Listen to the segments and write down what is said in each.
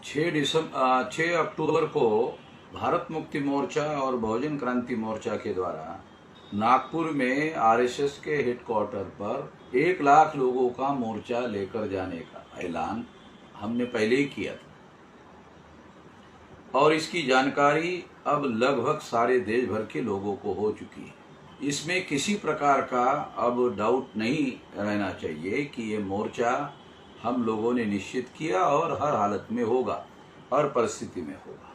6 अक्टूबर को भारत मुक्ति मोर्चा और बहुजन क्रांति मोर्चा के द्वारा नागपुर में आरएसएस के हेडक्वार्टर पर 1 लाख लोगों का मोर्चा लेकर जाने का ऐलान हमने पहले ही किया था और इसकी जानकारी अब लगभग सारे देश भर के लोगों को हो चुकी है। इसमें किसी प्रकार का अब डाउट नहीं रहना चाहिए कि ये मोर्चा हम लोगों ने निश्चित किया और हर हालत में होगा, हर परिस्थिति में होगा।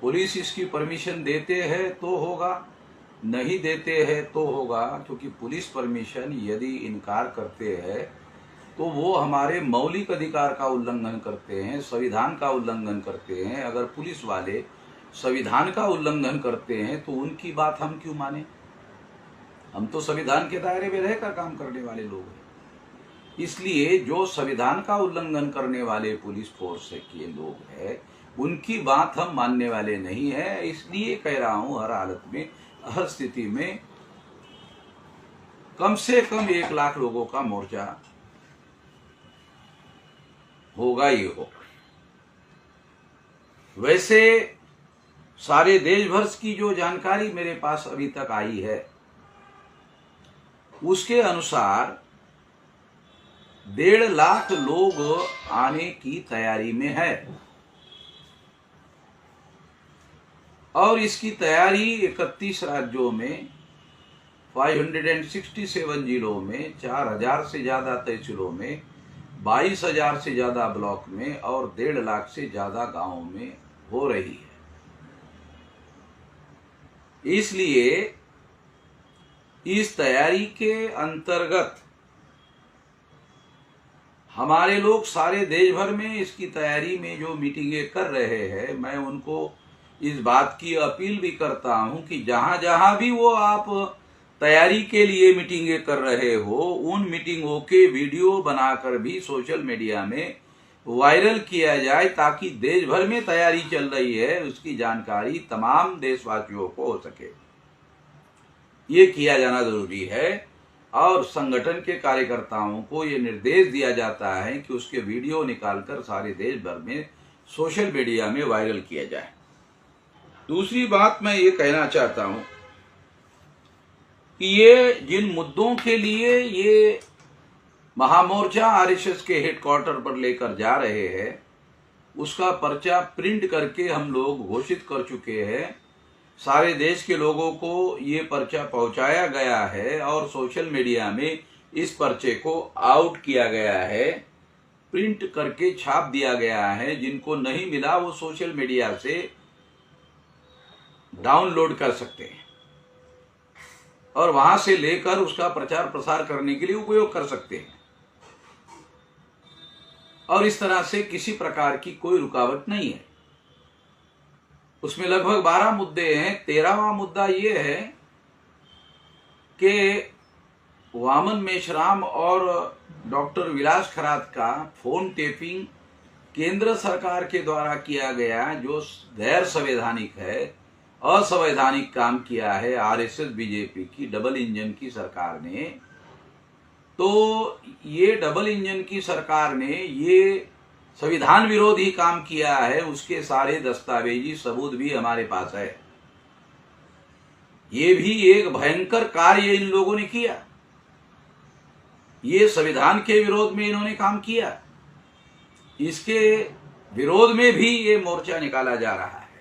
पुलिस इसकी परमिशन देते हैं तो होगा, नहीं देते हैं तो होगा, क्योंकि पुलिस परमिशन यदि इनकार करते हैं तो वो हमारे मौलिक अधिकार का उल्लंघन करते हैं, संविधान का उल्लंघन करते हैं। अगर पुलिस वाले संविधान का उल्लंघन करते हैं तो उनकी बात हम क्यों माने? हम तो संविधान के दायरे में रहकर काम करने वाले लोग हैं। इसलिए जो संविधान का उल्लंघन करने वाले पुलिस फोर्स के लोग हैं उनकी बात हम मानने वाले नहीं है। इसलिए कह रहा हूं, हर हालत में, हर स्थिति में कम से कम 1 लाख लोगों का मोर्चा होगा ही होगा। वैसे सारे देश भर की जो जानकारी मेरे पास अभी तक आई है उसके अनुसार 1.5 लाख लोग आने की तैयारी में है और इसकी तैयारी 31 राज्यों में, 567 जिलों में, 4000 से ज्यादा तहसीलों में, 22,000 से ज्यादा ब्लॉक में और 1.5 लाख से ज्यादा गांवों में हो रही है। इसलिए इस तैयारी के अंतर्गत हमारे लोग सारे देश भर में इसकी तैयारी में जो मीटिंगें कर रहे हैं, मैं उनको इस बात की अपील भी करता हूं कि जहां जहां भी वो आप तैयारी के लिए मीटिंगें कर रहे हो, उन मीटिंगों के वीडियो बनाकर भी सोशल मीडिया में वायरल किया जाए ताकि देश भर में तैयारी चल रही है उसकी जानकारी तमाम देशवासियों को हो सके। ये किया जाना जरूरी है और संगठन के कार्यकर्ताओं को ये निर्देश दिया जाता है कि उसके वीडियो निकालकर सारे देश भर में सोशल मीडिया में वायरल किया जाए। दूसरी बात मैं ये कहना चाहता हूं कि ये जिन मुद्दों के लिए ये महामोर्चा आरएसएस के हेडक्वार्टर पर लेकर जा रहे हैं उसका पर्चा प्रिंट करके हम लोग घोषित कर चुके हैं। सारे देश के लोगों को ये पर्चा पहुंचाया गया है और सोशल मीडिया में इस पर्चे को आउट किया गया है, प्रिंट करके छाप दिया गया है। जिनको नहीं मिला वो सोशल मीडिया से डाउनलोड कर सकते हैं और वहां से लेकर उसका प्रचार प्रसार करने के लिए उपयोग कर सकते हैं और इस तरह से किसी प्रकार की कोई रुकावट नहीं है। उसमें लगभग 12 मुद्दे हैं। 13वां मुद्दा ये है कि वामन मेश्राम और डॉक्टर विलास खरात का फोन टेपिंग केंद्र सरकार के द्वारा किया गया जो गैर संवैधानिक है, असंवैधानिक काम किया है आरएसएस बीजेपी की डबल इंजन की सरकार ने। तो ये डबल इंजन की सरकार ने ये संविधान विरोधी काम किया है, उसके सारे दस्तावेजी सबूत भी हमारे पास है। ये भी एक भयंकर कार्य इन लोगों ने किया, ये संविधान के विरोध में इन्होंने काम किया। इसके विरोध में भी ये मोर्चा निकाला जा रहा है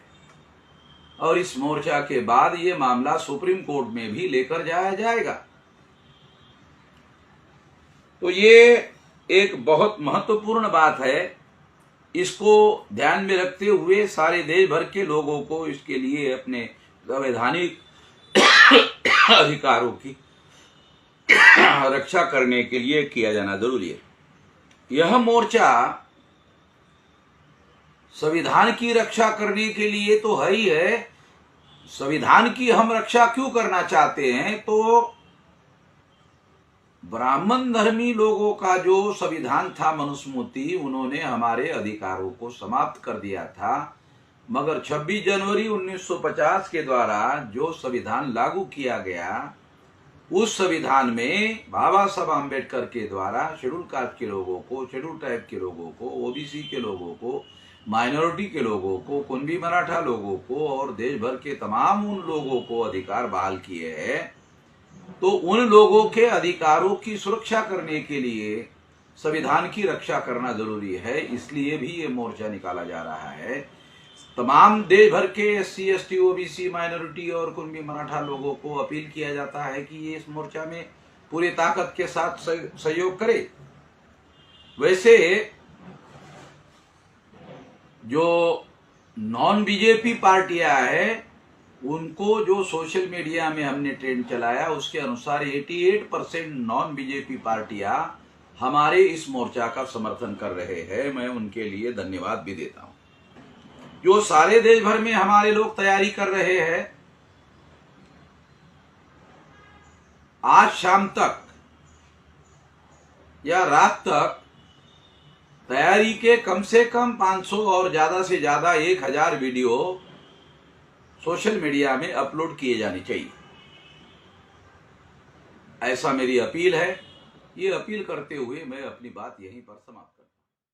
और इस मोर्चा के बाद ये मामला सुप्रीम कोर्ट में भी लेकर जाया जाएगा। तो ये एक बहुत महत्वपूर्ण बात है। इसको ध्यान में रखते हुए सारे देश भर के लोगों को इसके लिए अपने संवैधानिक अधिकारों की रक्षा करने के लिए किया जाना जरूरी है। यह मोर्चा संविधान की रक्षा करने के लिए तो है ही है। संविधान की हम रक्षा क्यों करना चाहते हैं? तो ब्राह्मण धर्मी लोगों का जो संविधान था मनुस्मृति, उन्होंने हमारे अधिकारों को समाप्त कर दिया था। मगर 26 जनवरी 1950 के द्वारा जो संविधान लागू किया गया उस संविधान में बाबा साहब आम्बेडकर के द्वारा शेड्यूल कास्ट के लोगों को, शेड्यूल ट्राइब के लोगों को, ओबीसी के लोगों को, माइनॉरिटी के लोगों को, कुणबी मराठा लोगों को और देश भर के तमाम उन लोगों को अधिकार बहाल किए हैं। तो उन लोगों के अधिकारों की सुरक्षा करने के लिए संविधान की रक्षा करना जरूरी है, इसलिए भी ये मोर्चा निकाला जा रहा है। तमाम देश भर के SC, ST, OBC, माइनॉरिटी और कुणबी मराठा लोगों को अपील किया जाता है कि ये इस मोर्चा में पूरी ताकत के साथ सहयोग करे। वैसे जो नॉन बीजेपी पार्टियां हैं, उनको जो सोशल मीडिया में हमने ट्रेंड चलाया उसके अनुसार 88% नॉन बीजेपी पार्टियां हमारे इस मोर्चा का समर्थन कर रहे हैं। मैं उनके लिए धन्यवाद भी देता हूं। जो सारे देश भर में हमारे लोग तैयारी कर रहे हैं, आज शाम तक या रात तक तैयारी के कम से कम 500 और ज्यादा से ज्यादा 1000 वीडियो सोशल मीडिया में अपलोड किए जाने चाहिए, ऐसा मेरी अपील है। ये अपील करते हुए मैं अपनी बात यहीं पर समाप्त